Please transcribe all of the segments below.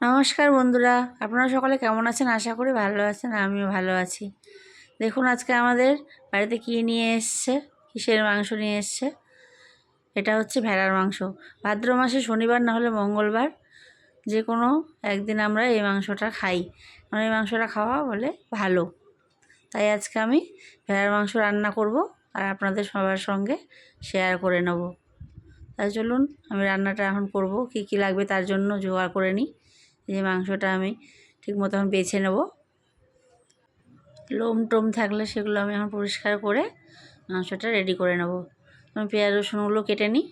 নমস্কার বন্ধুরা, আপনারা সকলে কেমন আছেন? আশা করি ভালো আছেন, আমিও ভালো আছি। দেখুন আজকে আমাদের বাড়িতে কী নিয়ে এসছে, কিসের মাংস নিয়ে এসছে। এটা হচ্ছে ভেড়ার মাংস। ভাদ্র মাসে শনিবার না হলে মঙ্গলবার যে কোনো একদিন আমরা এই মাংসটা খাই, মানে এই মাংসটা খাওয়া বলে ভালো। তাই আজকে আমি ভেড়ার মাংস রান্না করব আর আপনাদের সবার সঙ্গে শেয়ার করে নেব। তাই চলুন আমি রান্নাটা এখন করব। কি কি লাগবে তার জন্য জোগাড় করে নিই। এই মাংসটা আমি ঠিক মতন বেছে নেব। লোম টোম থাকলে সেগুলো আমি এখন পরিষ্কার করে মাংসটা রেডি করে নেব। আমি পেঁয়াজ রসুনগুলো কেটে নিই।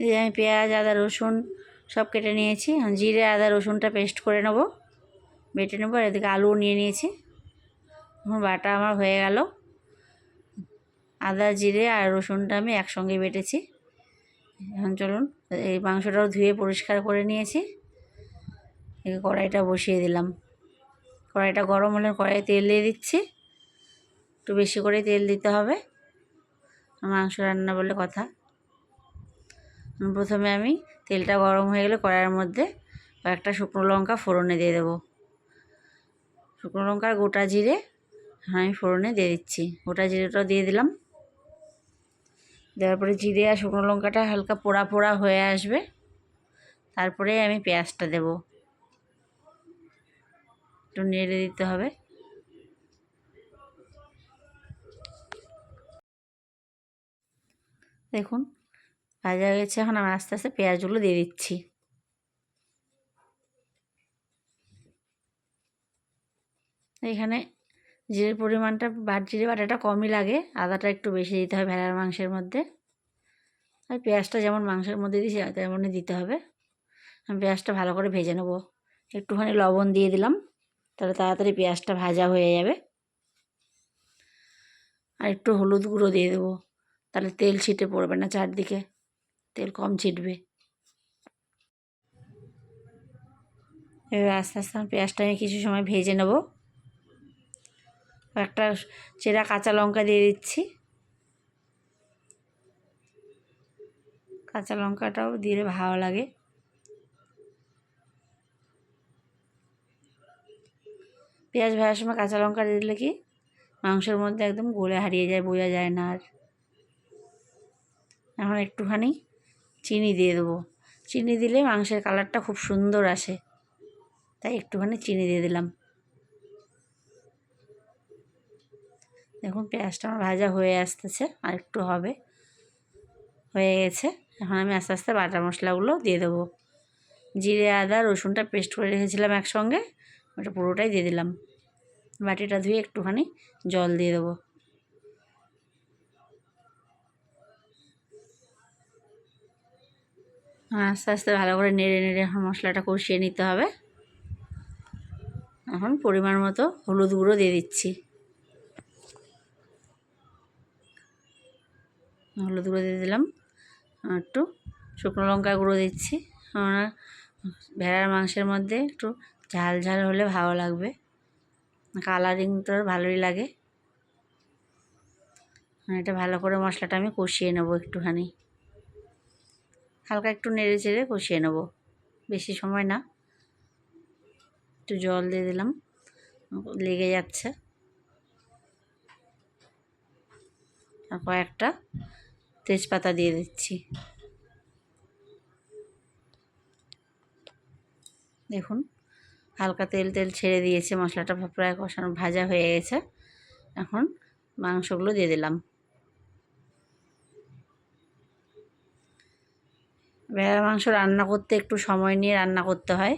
এই আমি পেঁয়াজ আদা রসুন সব কেটে নিয়েছি। জিরে আদা রসুনটা পেস্ট করে নেব, বেটে নেব। আর এদিকে আলুও নিয়ে নিয়েছি। এখন বাটা আমার হয়ে গেল। আদা জিরে আর রসুনটা আমি একসঙ্গে বেটেছি। এখন চলুন এই মাংসটাও ধুয়ে পরিষ্কার করে নিয়েছি। এই কড়াইটা বসিয়ে দিলাম। কড়াইটা গরম হলে কড়াই তেল দিয়ে দিচ্ছি। একটু বেশি করে তেল দিতে হবে, মাংস রান্না বলে কথা। প্রথমে আমি তেলটা গরম হয়ে গেলে কড়াইয়ের মধ্যে কয়েকটা শুকনো লঙ্কা ফোড়নে দিয়ে দেবো। শুকনো লঙ্কা গোটা জিরে আমি ফোড়নে দিয়ে দিচ্ছি। গোটা জিরেটাও দিয়ে দিলাম। দেওয়ার পরে জিরে আর শুকনো লঙ্কাটা হালকা পোড়া পোড়া হয়ে আসবে, তারপরে আমি পেঁয়াজটা দেব। একটু নেড়ে দিতে হবে। দেখুন ভাজা হয়ে গেছে। এখন আমি আস্তে আস্তে পেঁয়াজগুলো দিয়ে দিচ্ছি। এখানে জিরের পরিমাণটা জিরে বাটাটা কমই লাগে, আদাটা একটু বেশি দিতে হবে ভেড়ার মাংসের মধ্যে। আর পেঁয়াজটা যেমন মাংসের মধ্যে দিয়েছি তেমনই দিতে হবে। আমি পেঁয়াজটা ভালো করে ভেজে নেব। একটুখানি লবণ দিয়ে দিলাম, তাহলে তাড়াতাড়ি পেঁয়াজটা ভাজা হয়ে যাবে। আর একটু হলুদ গুঁড়ো দিয়ে দেবো, তাহলে তেল ছিটে পড়বে না, চারদিকে তেল কম ছিটবে। এবার আস্তে আস্তে আমি পেঁয়াজটা আমি কিছু সময় ভেজে নেব। একটা চেরা কাঁচা লঙ্কা দিয়ে দিচ্ছি। কাঁচা লঙ্কাটাও দিলে ভালো লাগে। পেঁয়াজ ভাজার সময় কাঁচা লঙ্কা দিলে কি মাংসের মধ্যে একদম গলে হারিয়ে যায়, বোঝা যায় না আর। এখন একটুখানি চিনি দিয়ে দেবো। চিনি দিলে মাংসের কালারটা খুব সুন্দর আসে, তাই একটুখানি চিনি দিয়ে দিলাম। দেখুন পেঁয়াজটা আমার ভাজা হয়ে আসতেছে, আর একটু হবে, হয়ে গেছে। এখন আমি আস্তে আস্তে বাটা মশলাগুলো দিয়ে দেবো। জিরে আদা রসুনটা পেস্ট করে রেখেছিলাম একসঙ্গে, ওটা পুরোটাই দিয়ে দিলাম। বাটিটা ধুয়ে একটুখানি জল দিয়ে দেবো। আস্তে আস্তে ভালো করে নেড়ে নেড়ে এখন মশলাটা কষিয়ে নিতে হবে। এখন পরিমাণ মতো হলুদ গুঁড়ো দিয়ে দিচ্ছি। হলুদ গুঁড়ো দিয়ে দিলাম। একটু শুকনো লঙ্কা গুঁড়ো দিচ্ছি। আমরা ভেড়ার মাংসের মধ্যে একটু ঝাল ঝাল হলে ভালো লাগবে, কালারিংটা ভালোই লাগে। এটা ভালো করে মশলাটা আমি কষিয়ে নেবো। একটুখানি হালকা একটু নেড়ে চেড়ে কষিয়ে নেব, বেশি সময় না। একটু জল দিয়ে দিলাম, লেগে যাচ্ছে। আর কয়েকটা তেজপাতা দিয়ে দিচ্ছি। দেখুন হালকা তেল তেল ছেড়ে দিয়েছে, মশলাটা প্রায় কষানো ভাজা হয়ে গেছে। এখন মাংসগুলো দিয়ে দিলাম। ভেড়ার মাংস রান্না করতে একটু সময় নিয়ে রান্না করতে হয়,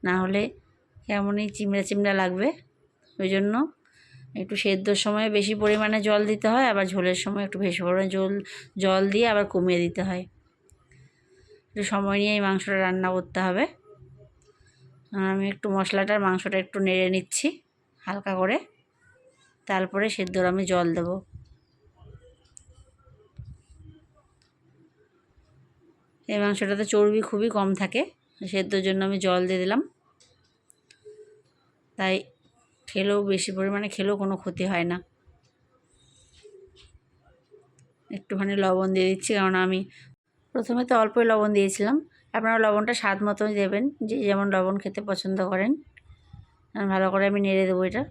না হলে কেমনই চিমড়া চিমড়া লাগবে। ওই জন্য একটু সেদ্ধর সময় বেশি পরিমাণে জল দিতে হয়, আবার ঝোলের সময় একটু বেশি পরিমাণে জল দিয়ে আবার কমিয়ে দিতে হয়। একটু সময় নিয়ে এই মাংসটা রান্না করতে হবে। আমি একটু মশলাটার মাংসটা একটু নেড়ে নিচ্ছি হালকা করে, তারপরে সেদ্ধর আমি জল দেব। এই মাংসটাতে চর্বি খুবই কম থাকে, সেদ্ধর জন্য আমি জল দিয়ে দিলাম। তাই খেলেও বেশি পরিমাণে খেলেও কোনো ক্ষতি হয় না। একটুখানি লবণ দিয়ে দিচ্ছি, কারণ আমি প্রথমে তো অল্পই লবণ দিয়েছিলাম, আপনারা লবণটা স্বাদ মতোই দেবেন, যে যেমন লবণ খেতে পছন্দ করেন। ভালো করে আমি নেড়ে দেবো, এটা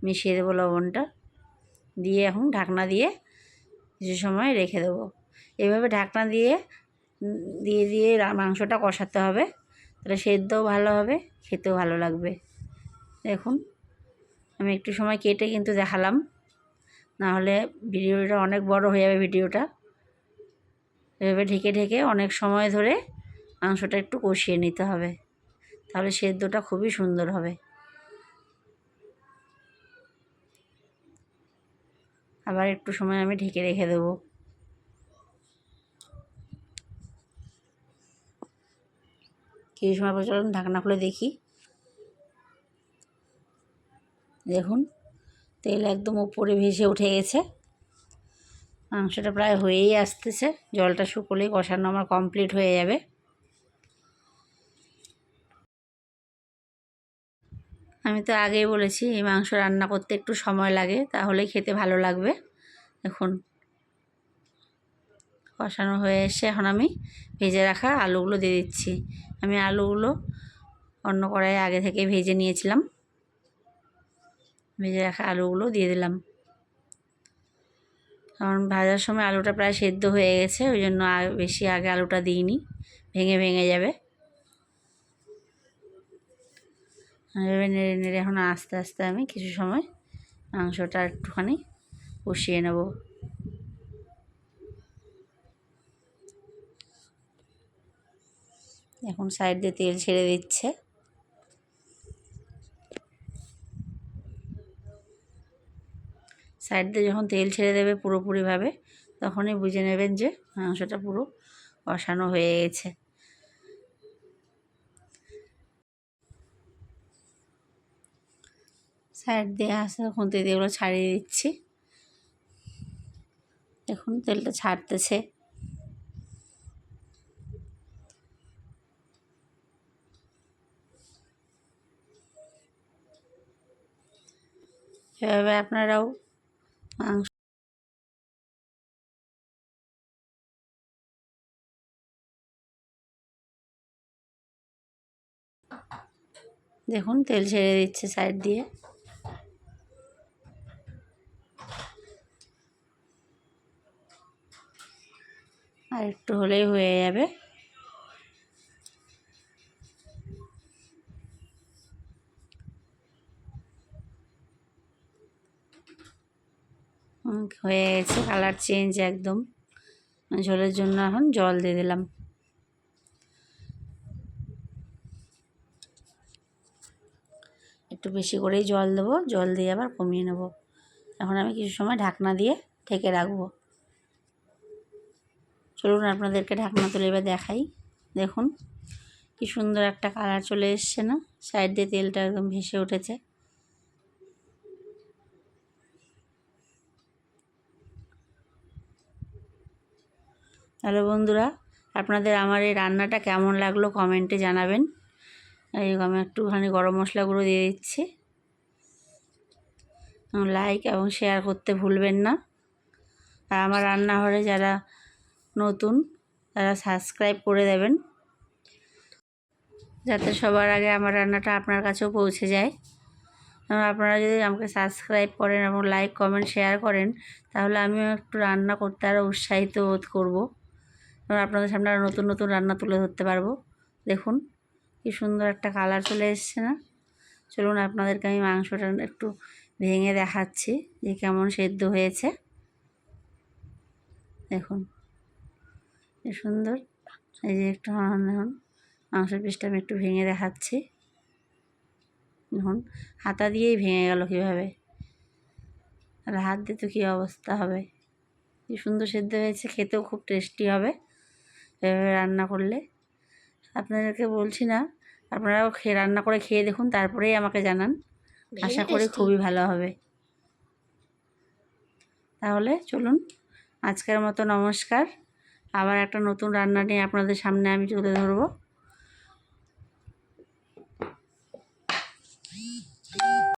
মিশিয়ে দেবো লবণটা দিয়ে। এখন ঢাকনা দিয়ে কিছু সময় রেখে দেবো। এভাবে ঢাকনা দিয়ে দিয়ে দিয়ে মাংসটা কষাতে হবে, তাহলে সেদ্ধও ভালো হবে, খেতেও ভালো লাগবে। দেখুন আমি একটু সময় কেটে কিন্তু দেখালাম, নাহলে ভিডিওটা অনেক বড় হয়ে যাবে ভিডিওটা। এভাবে ঢেকে ঢেকে অনেক সময় ধরে মাংসটা একটু কষিয়ে নিতে হবে, তাহলে সেদ্ধটা খুবই সুন্দর হবে। আবার একটু সময় আমি ঢেকে রেখে দেবো। কিছু সময় পর চলুন ঢাকনা খুলে দেখি। দেখুন তেল একদম উপরে ভেসে উঠে গেছে, মাংসটা প্রায় হয়েই আসতেছে। জলটা শুকোলেই কষানো আমার কমপ্লিট হয়ে যাবে। আমি তো আগেই বলেছি এই মাংস রান্না করতে একটু সময় লাগে, তাহলেই খেতে ভালো লাগবে। দেখুন কষানো হয়ে এসে এখন আমি ভেজে রাখা আলুগুলো দিয়ে দিচ্ছি। আমি আলুগুলো অন্য কড়াইয়ে আগে থেকে ভেজে নিয়েছিলাম, ভেজে রাখা আলুগুলো দিয়ে দিলাম। কারণ ভাজার সময় আলুটা প্রায় সেদ্ধ হয়ে গেছে, ওই জন্য বেশি আগে আলুটা দিইনি, ভেঙে ভেঙে যাবে। এভাবে নেড়ে নেড়ে এখন আস্তে আস্তে আমি কিছু সময় মাংসটা একটুখানি কষিয়ে নেব। এখন সাইড দিয়ে তেল ছেড়ে দিচ্ছে। সাইড দিয়ে যখন তেল ছেড়ে দেবে পুরোপুরিভাবে, তখনই বুঝে নেবেন যে মাংসটা পুরো কষানো হয়ে গেছে। সাইড দিয়ে আস্তে খুন্তি দিয়ে এগুলো ছাড়িয়ে দিচ্ছি। দেখুন তেলটা ছাড়তেছে। এভাবে আপনারাও মাংস দেখুন তেল ছেড়ে দিচ্ছে সাইড দিয়ে। আর একটু হলেই হয়ে যাবে। হয়ে গেছে, কালার চেঞ্জ একদম। ঝোলের জন্য এখন জল দিয়ে দিলাম। একটু বেশি করেই জল দেবো, জল দিয়ে আবার কমিয়ে নেব। এখন আমি কিছু সময় ঢাকনা দিয়ে ঢেকে রাখবো। চলুন আপনাদেরকে ঢাকনা তুলে এবার দেখাই। দেখুন কি সুন্দর একটা কালার চলে এসছে না, সাইড দিয়ে তেলটা একদম ভেসে উঠেছে। হ্যালো বন্ধুরা, আপনাদের আমার এই রান্নাটা কেমন লাগলো কমেন্টে জানাবেন। এই আমি একটুখানি গরম মশলা গুঁড়ো দিয়ে দিচ্ছি। লাইক এবং শেয়ার করতে ভুলবেন না। আর আমার রান্নাঘরে যারা নতুন তারা সাবস্ক্রাইব করে দেবেন, যাতে সবার আগে আমার রান্নাটা আপনার কাছেও পৌঁছে যায়। এবং আপনারা যদি আমাকে সাবস্ক্রাইব করেন এবং লাইক কমেন্ট শেয়ার করেন, তাহলে আমিও একটু রান্না করতে আরও উৎসাহিত বোধ করব এবং আপনাদের সামনে আরও নতুন নতুন রান্না তুলে ধরতে পারবো। দেখুন কি সুন্দর একটা কালার চলে এসছে না। চলুন আপনাদেরকে আমি মাংসটা একটু ভেঙে দেখাচ্ছি যে কেমন সেদ্ধ হয়েছে। দেখুন কি সুন্দর। এই যে একটু দেখুন মাংসের পিসটা আমি একটু ভেঙে দেখাচ্ছি। দেখুন হাতা দিয়েই ভেঙে গেল কীভাবে, আর হাত দিয়ে তো কী অবস্থা হবে। কি সুন্দর সেদ্ধ হয়েছে, খেতেও খুব টেস্টি হবে এভাবে রান্না করলে। আপনাদেরকে বলছি না, আপনারাও রান্না করে খেয়ে দেখুন, তারপরেই আমাকে জানান। আশা করি খুবই ভালো হবে। তাহলে চলুন আজকের মতো নমস্কার। আবার একটা নতুন রান্না নিয়ে আপনাদের সামনে আমি তুলে ধরবো।